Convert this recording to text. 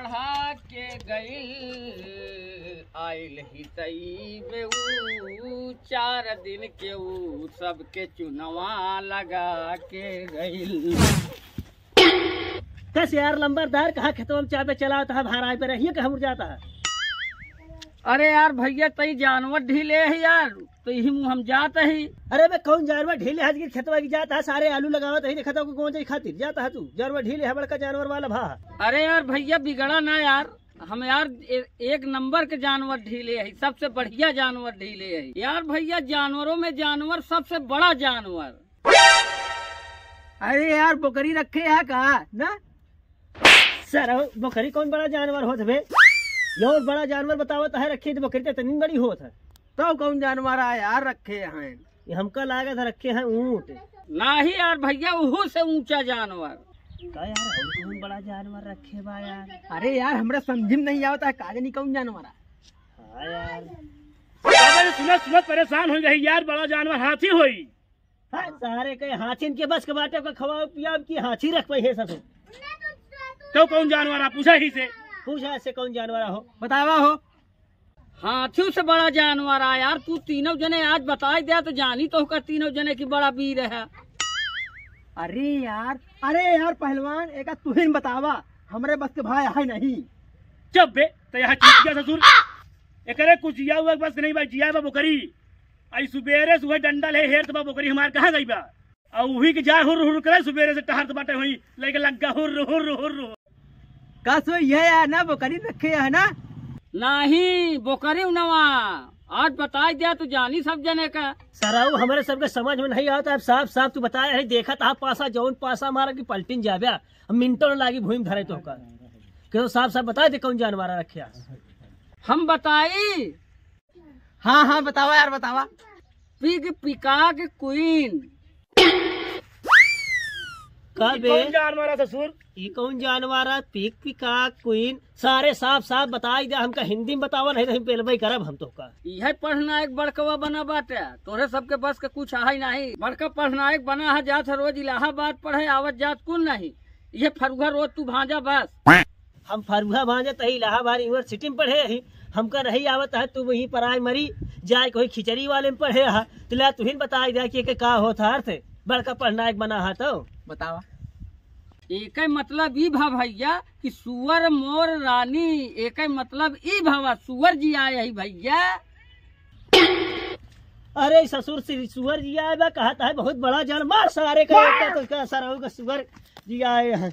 बढ़ा के गईल आइल ही तई में ऊ 4 दिन के ऊ सबके चुनवा लगा के गईल। कस यार लंबरदार कहाँ खेतों में चाबे चला था भाड़ा पे रहिए कहाँ जाता है। अरे यार भैया तई जानवर ढीले है यार, तो यही मुँह हम जाते ही। अरे मैं कौन जानवर ढीले है खेतवा की जाता है, सारे आलू लगावत है देखा को कौन खातिर जाता है तू। जानवर ढीले है बड़का जानवर वाला भा। अरे यार भैया बिगड़ा ना यार, हम यार एक नंबर के जानवर ढीले है, सबसे बढ़िया जानवर ढीले है यार भैया। जानवरों में जानवर सबसे बड़ा जानवर। अरे यार बकरी रखे है कहा ना सर, बकरी कौन बड़ा जानवर होत है? यो बड़ा जानवर बतावत है रखे तो बकरी तो इतनी बड़ी होत है। तो कौन जानवर है यार रखे हैं? ये हमका लागत है रखे हैं ऊँट। ना ही यार भैया वो से ऊंचा जानवर। का यार और कौन बड़ा जानवर रखे बा यार? अरे यार हमरा समझ में नहीं आवता है काजे नहीं कौन जानवर है। हाँ यार सुनत परेशान हो गई यार, बड़ा जानवर हाथी होई। हाँ सारे कहे हाथी के बस के बाटे को खवाओ पिया की हाथी रख पाई है सब। तो कौन जानवर है पूछा ही से? पूछा से कौन जानवर हो बतावा हो। हाथियों से बड़ा जानवर आ यार, तू तीनों जने आज बता दिया तो जानी तो का तीनों जने की बड़ा वीर है। अरे यार पहलवान एक तुहिन बतावा, हमरे बस के भाई है नहीं। जब बे तो यहाँ चीज ससुर एकरे कुछ जिया हुआ बस नहीं भाई, जिया बा बकरी आई सुबेरे सुबह डंडल है हेर तो बकरी हमार कहाँ गई बा और वही के जाए हुर हुर करे सुबेरे से टहर बाटे हुई लेके लगा हुर हुर हुर का सो ये है ना बकरी रखे है ना? नहीं बोकरी नवा आज बता दिया तो जानी सब जने का। सराऊ हमारे सबके समझ में नहीं आता। अब साफ साफ तू बताया है, देखा था पासा जौन पासा मारा की पलटिन जाव्या हम मिनटों लागी भूमि धरे तो का क्यों साफ साफ बता दे कौन जानवर रखे। हम बताई। हाँ बतावा यार बतावा। पिग पिकाक क्वीन। कौन जानवर है ससुर? ये कौन जानवर है? पिक पिकाक क्वीन सारे साफ साफ बताई दे हमका हिंदी में बतावा नहीं तो हम पेलबई करब हम तो का। यह पढ़नायक बड़कवा बना बाटे, तोरे सबके बस के कुछ है नहीं। बड़का पढ़नायक बना है, जात रोज इलाहाबाद पढ़े आवत जात कुल नहीं। ये फरुहा रोज तू भांजा बस। हम फरुहा भांजा तही इलाहाबाद यूनिवर्सिटी में पढ़े ही, हमका नहीं आवत है। तू वही प्राइमरी जाए कोई खिचड़ी वाले में पढ़े है तो ला तुहिन बताई दे कि का होता अर्थ बड़का पढ़नायक बना है तो बतावा। एक मतलब ई भा भैया कि सुअर मोर रानी, एक मतलब ई भवा सुअर जी आए है भैया। अरे ससुर श्री सुअर जी आए कहता है बहुत बड़ा जान मार सारे का तो सराऊ का सुअर जी आए हैं।